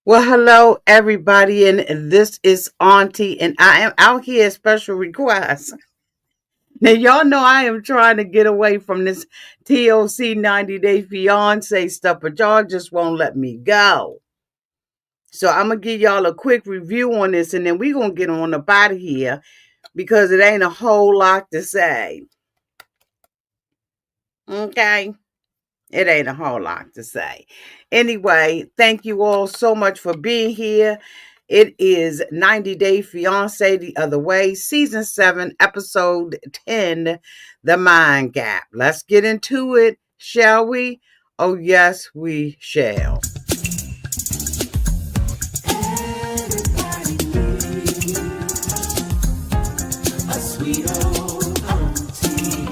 Well, hello everybody, and this is Auntie, and I am out here at special request. Now, y'all know I am trying to get away from this TOC 90 Day Fiancé stuff, but y'all just won't let me go. So I'm gonna give y'all a quick review on this, and then we're gonna get on up out of here because it ain't a whole lot to say. Okay. It ain't a whole lot to say. Anyway, thank you all so much for being here. It is 90 Day Fiancé the Other Way, Season 7, Episode 10, The Mind Gap. Let's get into it, shall we? Oh, yes, we shall. A sweet old auntie.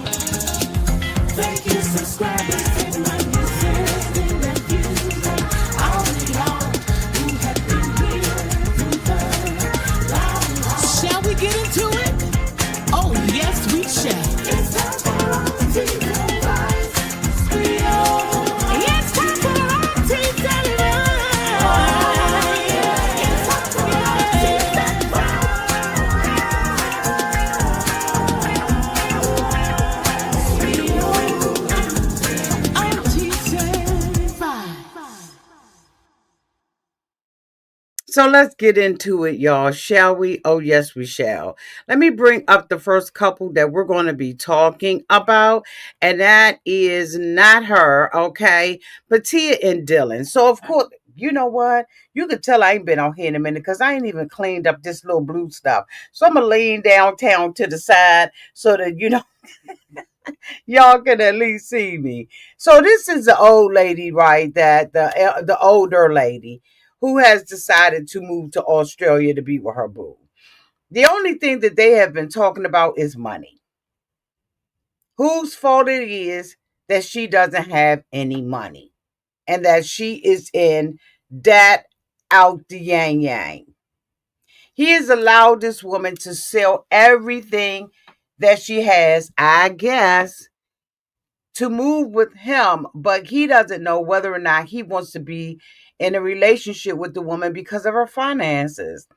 Thank you, subscribers. Get into it? Oh, yes, we shall. It's time for Auntie Advice. It's time for Auntie Advice. It's time for Auntie Advice. So let's get into it, y'all, shall we? Oh, yes, we shall. Let me bring up the first couple that we're going to be talking about, and that is not her, okay? Pattiya and Dylan. So, of course, you know what? You could tell I ain't been out here in a minute because I ain't even cleaned up this little blue stuff. So I'm going to lean downtown to the side so that, y'all can at least see me. So this is the old lady, right? That the older lady who has decided to move to Australia to be with her boo. The only thing that they have been talking about is money. Whose fault it is that she doesn't have any money and that she is in debt out the yang yang. He has allowed this woman to sell everything that she has, I guess, to move with him, but he doesn't know whether or not he wants to be in a relationship with the woman because of her finances.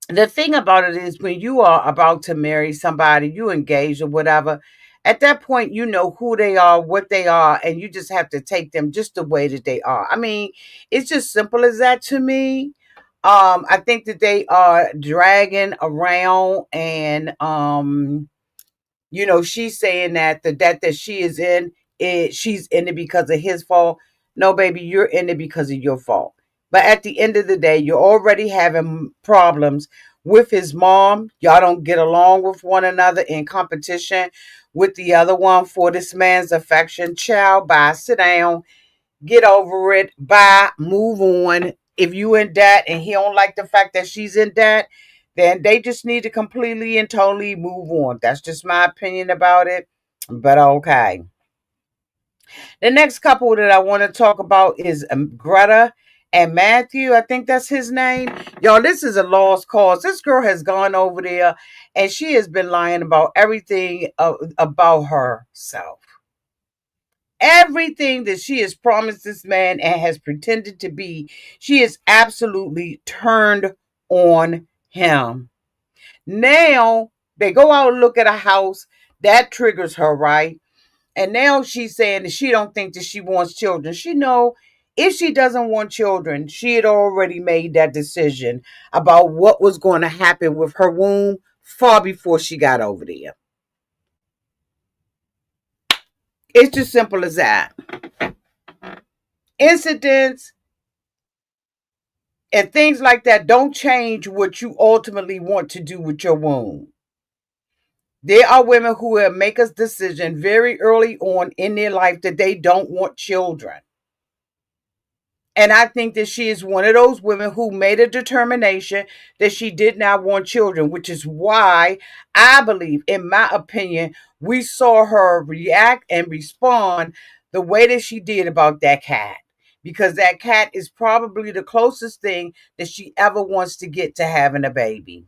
The thing about it is when you are about to marry somebody, you engage or whatever, at that point you know who they are, what they are, and you just have to take them just the way that they are. I mean, it's just simple as that to me. I think that they are dragging around and she's saying that the debt that she is in, she's in it because of his fault. No, baby, you're in it because of your fault. But at the end of the day, you're already having problems with his mom. Y'all don't get along with one another, in competition with the other one for this man's affection. Child, bye, sit down, get over it, bye, move on. If you in debt and he don't like the fact that she's in debt, then they just need to completely and totally move on. That's just my opinion about it. But okay. The next couple that I want to talk about is Greta and Matthew. I think that's his name. Y'all, this is a lost cause. This girl has gone over there and she has been lying about everything about herself. Everything that she has promised this man and has pretended to be, she is absolutely turned on him. Now they go out and look at a house that triggers her, right? And now she's saying that she don't think that she wants children. She know if she doesn't want children, she had already made that decision about what was going to happen with her womb far before she got over there. It's just simple as that. Incidents and things like that don't change what you ultimately want to do with your womb. There are women who will make a decision very early on in their life that they don't want children. And I think that she is one of those women who made a determination that she did not want children, which is why I believe, in my opinion, we saw her react and respond the way that she did about that cat. Because that cat is probably the closest thing that she ever wants to get to having a baby.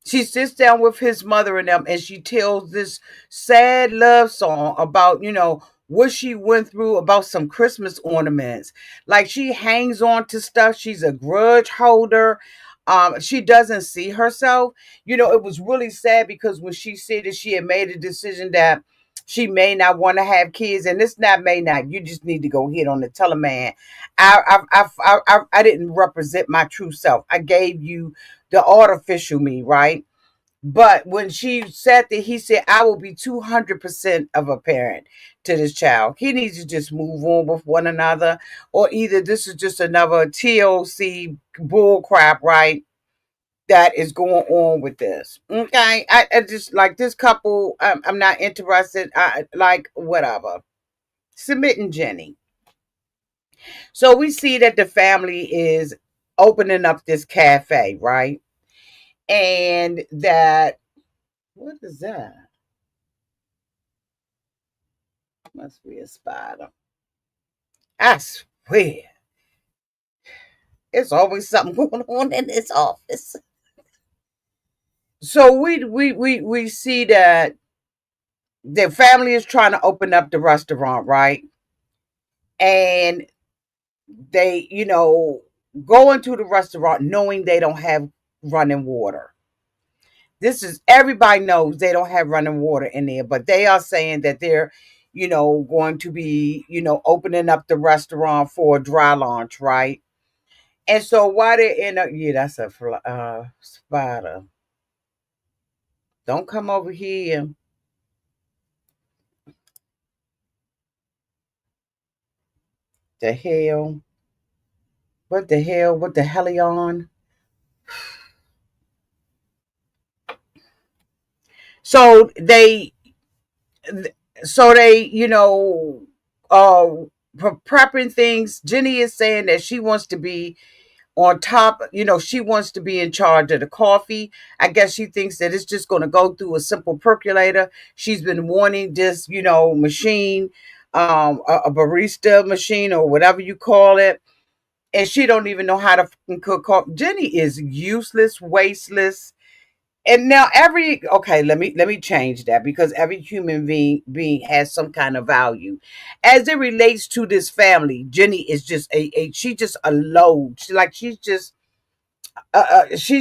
She sits down with his mother and them, and she tells this sad love song about, what she went through, about some Christmas ornaments. Like, she hangs on to stuff. She's a grudge holder. She doesn't see herself. It was really sad because when she said that she had made a decision that she may not want to have kids, and it's not may not. You just need to go hit on the tell a man. I didn't represent my true self. I gave you the artificial me, right? But when she said that, he said, I will be 200% of a parent to this child. He needs to just move on with one another, or either this is just another TLC bull crap, right? That is going on with this. Okay. I just like this couple. I'm not interested. I like whatever. Sumit and Jenny. So we see that the family is opening up this cafe, right? And that, what is that? Must be a spider. I swear, it's always something going on in this office. So we see that the family is trying to open up the restaurant, right? And they, go into the restaurant knowing they don't have running water. This is everybody knows they don't have running water in there, but they are saying that they're, going to be, opening up the restaurant for a dry launch, right? And so why they end up, yeah, that's a spider. Don't come over here. The hell? What the hell? What the hellion? So they, so they, uh, prepping things. Jenny is saying that she wants to be on top, she wants to be in charge of the coffee. I guess she thinks that it's just going to go through a simple percolator. She's been wanting this, machine, a barista machine or whatever you call it. And she don't even know how to cook coffee. Jenny is useless, wasteless. And now okay, let me change that, because every human being has some kind of value. As it relates to this family, Jenny is just she just a load. She's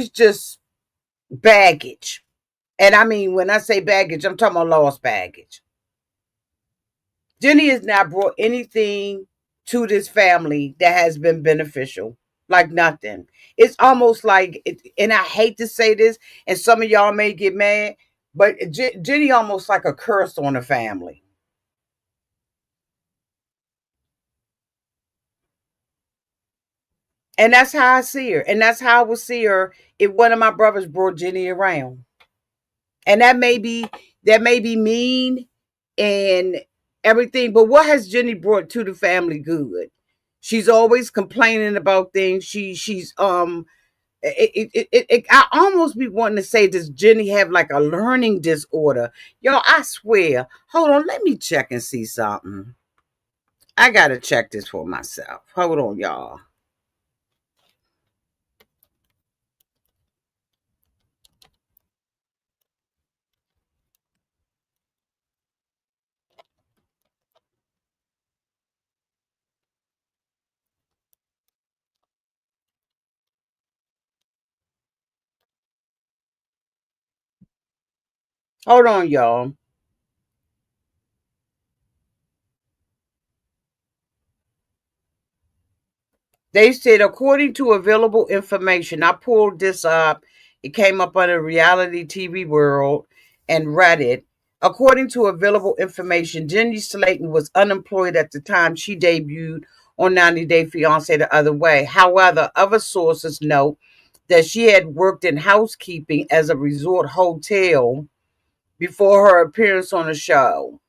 just baggage. And I mean, when I say baggage, I'm talking about lost baggage. Jenny has not brought anything to this family that has been beneficial. Like nothing. It's almost like, and I hate to say this, and some of y'all may get mad, but Jenny almost like a curse on the family. And that's how I see her. And that's how I would see her if one of my brothers brought Jenny around. And that may be mean and everything, but what has Jenny brought to the family good? She's always complaining about things. She's I almost be wanting to say, does Jenny have like a learning disorder? Y'all, I swear. Hold on, let me check and see something. I gotta check this for myself. Hold on, y'all. Hold on, y'all. They said, according to available information, I pulled this up. It came up on a reality TV world and read it. According to available information, Jenny Slatten was unemployed at the time she debuted on 90 Day Fiancé the other way. However, other sources note that she had worked in housekeeping as a resort hotel before her appearance on the show.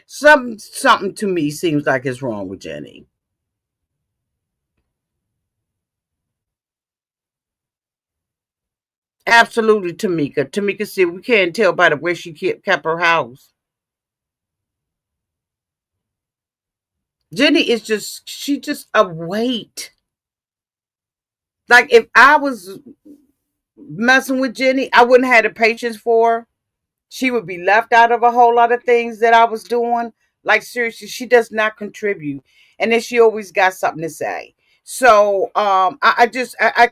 Something to me seems like it's wrong with Jenny. Absolutely, Tamika. Tamika said we can't tell by the way she kept her house. Jenny is just she just a weight. Like if I was messing with Jenny, I wouldn't have the patience for her. She would be left out of a whole lot of things that I was doing. Like seriously, she does not contribute, and then she always got something to say. So I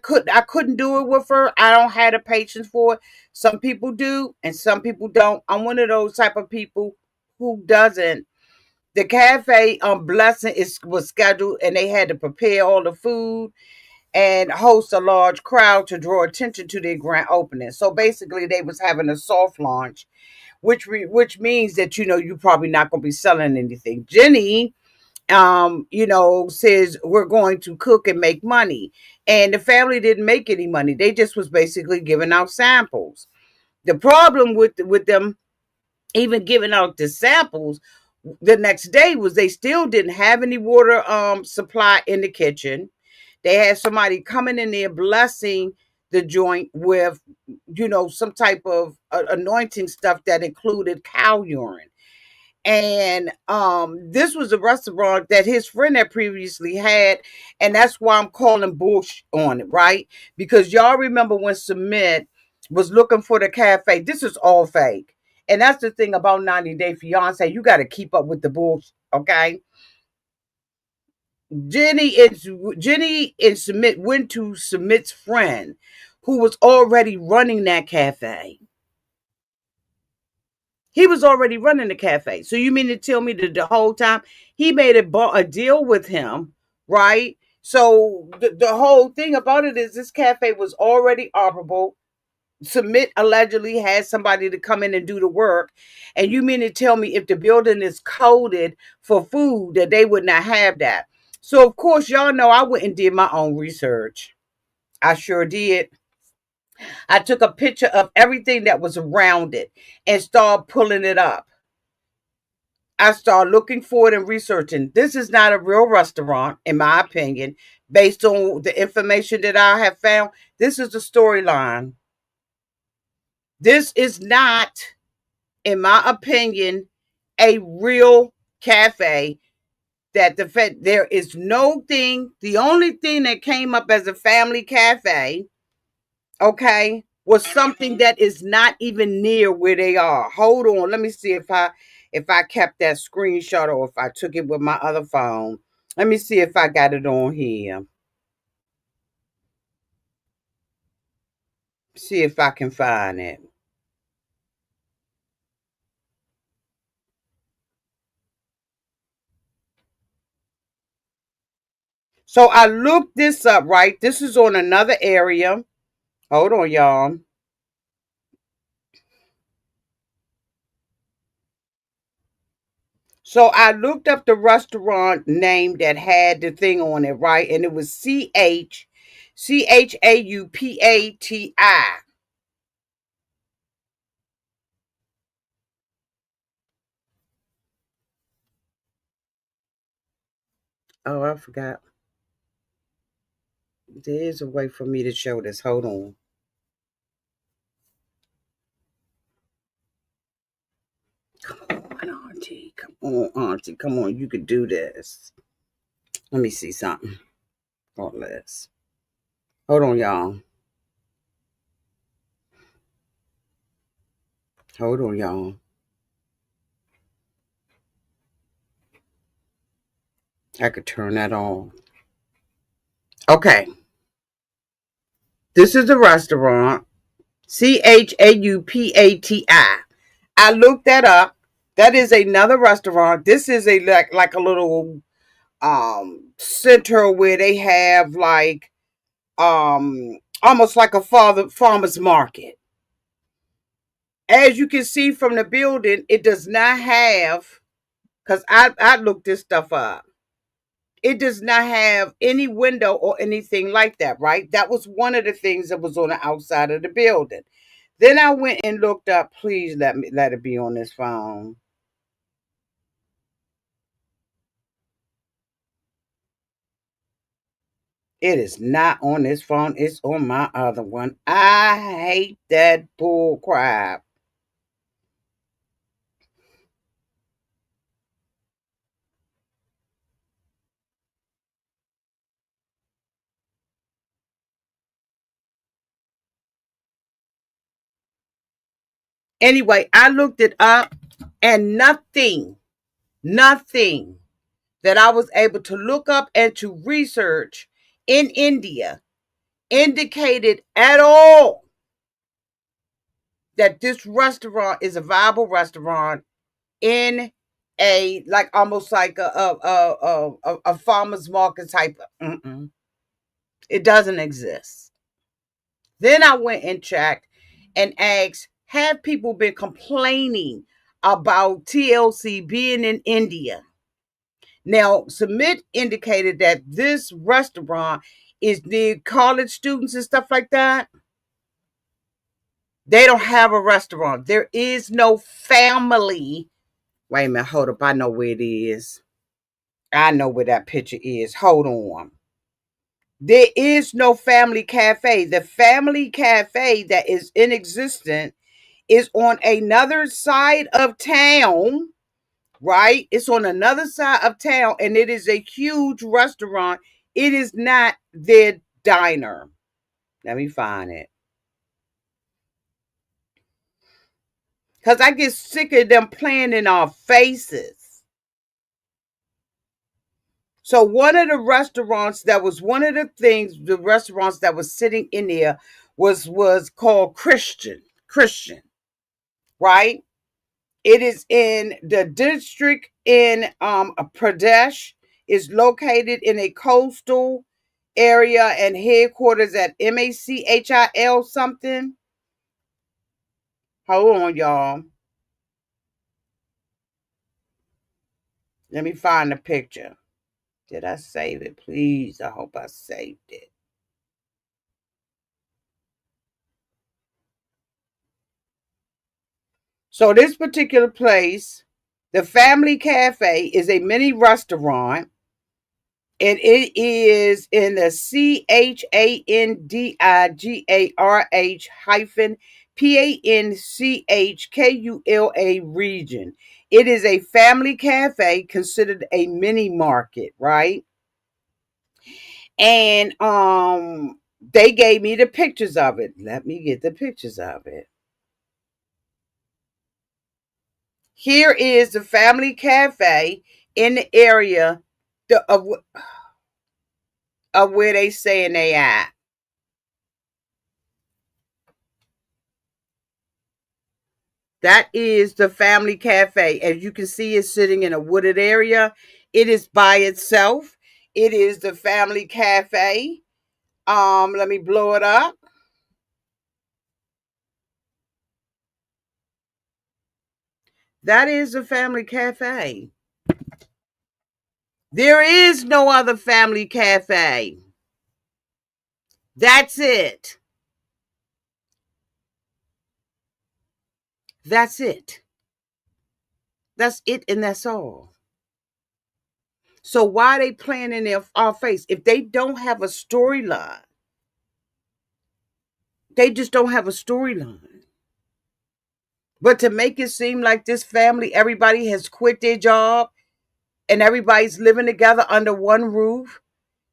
couldn't do it with her. I don't have the patience for it. Some people do, and some people don't. I'm one of those type of people who doesn't. The cafe blessing is was scheduled, and they had to prepare all the food and host a large crowd to draw attention to their grand opening. So basically, they was having a soft launch, which means that you probably not going to be selling anything. Jenny, says we're going to cook and make money, and the family didn't make any money. They just was basically giving out samples. The problem with them even giving out the samples the next day was they still didn't have any water supply in the kitchen. They had somebody coming in there blessing the joint with, some type of anointing stuff that included cow urine. And this was a restaurant that his friend had previously had, and that's why I'm calling bullshit on it, right? Because y'all remember when Sumit was looking for the cafe. This is all fake. And that's the thing about 90 Day Fiance. You got to keep up with the bullshit, okay? Jenny and Sumit went to Sumit's friend who was already running that cafe. He was already running the cafe. So you mean to tell me that the whole time he made a deal with him, right? So the whole thing about it is this cafe was already operable. Submit allegedly had somebody to come in and do the work. And you mean to tell me if the building is coded for food that they would not have that? So of course y'all know I went and did my own research. I sure did. I took a picture of everything that was around it and started pulling it up. I started looking for it and researching. This is not a real restaurant, in my opinion, based on the information that I have found. This is the storyline. This is not, in my opinion, a real cafe. There is no thing. The only thing that came up as a family cafe, okay, was something that is not even near where they are. Hold on, let me see if I kept that screenshot or if I took it with my other phone. Let me see if I got it on here. See if I can find it. So I looked this up, right? This is on another area. Hold on, y'all. So I looked up the restaurant name that had the thing on it, right? And it was Chaupati. Oh, I forgot. There is a way for me to show this. Hold on. Come on, Auntie. Come on, Auntie. Come on. You can do this. Let me see something. All this. Hold on, y'all. Hold on, y'all. I could turn that on. Okay. This is the restaurant. Chaupati. I looked that up. That is another restaurant. This is a like a little center where they have like almost like a farmer's market. As you can see from the building, it does not have, because I looked this stuff up. It does not have any window or anything like that, right? That was one of the things that was on the outside of the building. Then I went and looked up, please let it be on this phone. It is not on this phone. It's on my other one. I hate that bull crap. Anyway, I looked it up and nothing that I was able to look up and to research in India indicated at all that this restaurant is a viable restaurant in a like almost like a farmer's market type. It doesn't exist. Then I went and checked and asked, have people been complaining about TLC being in India? Now, Sumit indicated that this restaurant is near college students and stuff like that. They don't have a restaurant. There is no family. Wait a minute, hold up. I know where it is. I know where that picture is. Hold on. There is no family cafe. The family cafe that is in existence is on another side of town, right? It's on another side of town, and it is a huge restaurant. It is not their diner. Let me find it. Because I get sick of them playing in our faces. So one of the restaurants that was one of the things, the restaurants that was sitting in there was called Christian, right? It is in the district in Pradesh. Is located in a coastal area and headquarters at MACHIL something. Hold on, y'all. Let me find the picture. Did I save it? Please, I hope I saved it. So this particular place, the Family Cafe, is a mini restaurant, and it is in the CHANDIGARH hyphen PANCHKULA region. It is a family cafe considered a mini market, right? And they gave me the pictures of it. Let me get the pictures of it. Here is the family cafe in the area of where they saying they at. That is the family cafe. As you can see, it's sitting in a wooded area. It is by itself. It is the family cafe. Let me blow it up. That is the family cafe. There is no other family cafe. That's it. That's it. That's it, and that's all. So why are they playing in our face? If they don't have a storyline, they just don't have a storyline. But to make it seem like this family, everybody has quit their job and everybody's living together under one roof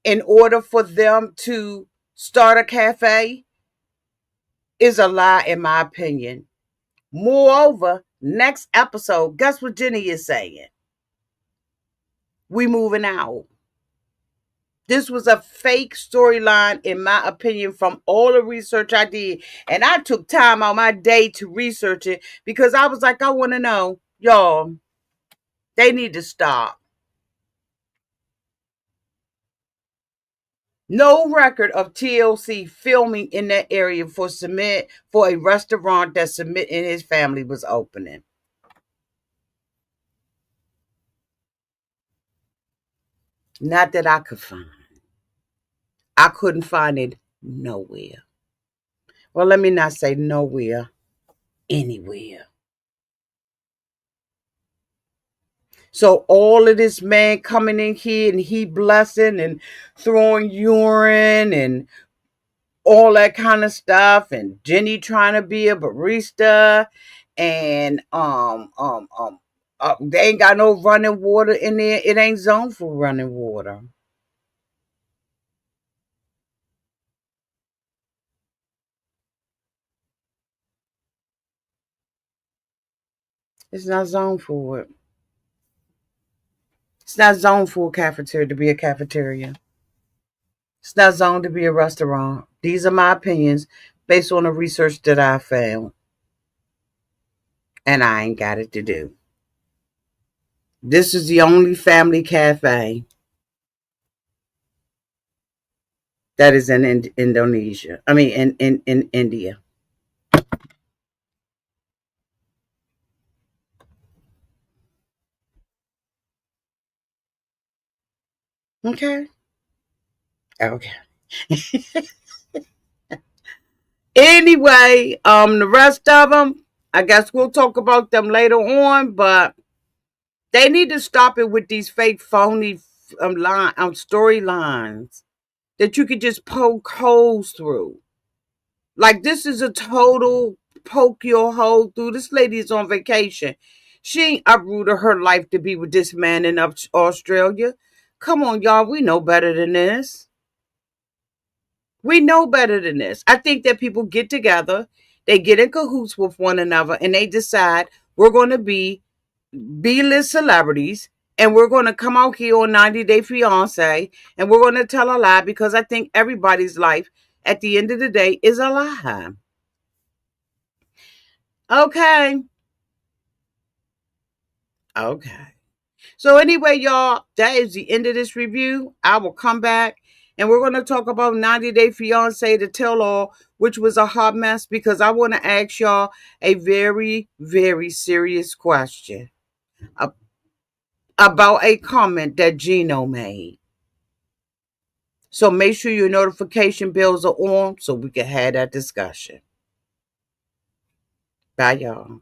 in order for them to start a cafe is a lie, in my opinion. Moreover, next episode, guess what Jenny is saying? We moving out. This was a fake storyline, in my opinion, from all the research I did. And I took time on my day to research it because I was like, I want to know, y'all, they need to stop. No record of TLC filming in that area for a restaurant that Sumit and his family was opening. Not that I could find. I couldn't find it nowhere. Well, let me not say nowhere, anywhere. So all of this man coming in here and he blessing and throwing urine and all that kind of stuff, and Jenny trying to be a barista, and they ain't got no running water in there. It ain't zoned for running water. It's not zoned for it. It's not zoned for a cafeteria to be a cafeteria. It's not zoned to be a restaurant. These are my opinions based on the research that I found, and I ain't got it to do. This is the only family cafe that is in Indonesia. I mean, in India. Okay. Okay. Anyway, the rest of them, I guess we'll talk about them later on, but they need to stop it with these fake, phony storylines that you could just poke holes through. Like, this is a total poke your hole through. This lady is on vacation. She ain't uprooted her life to be with this man in Australia. Come on, y'all. We know better than this. We know better than this. I think that people get together, they get in cahoots with one another, and they decide we're going to be B-list celebrities, and we're going to come out here on 90 Day Fiancé, and we're going to tell a lie, because I think everybody's life at the end of the day is a lie. Okay. Okay. So anyway, y'all, that is the end of this review. I will come back and we're going to talk about 90 Day Fiancé to Tell All, which was a hot mess, because I want to ask y'all a very, very serious question about a comment that Gino made. So make sure your notification bells are on so we can have that discussion. Bye, y'all.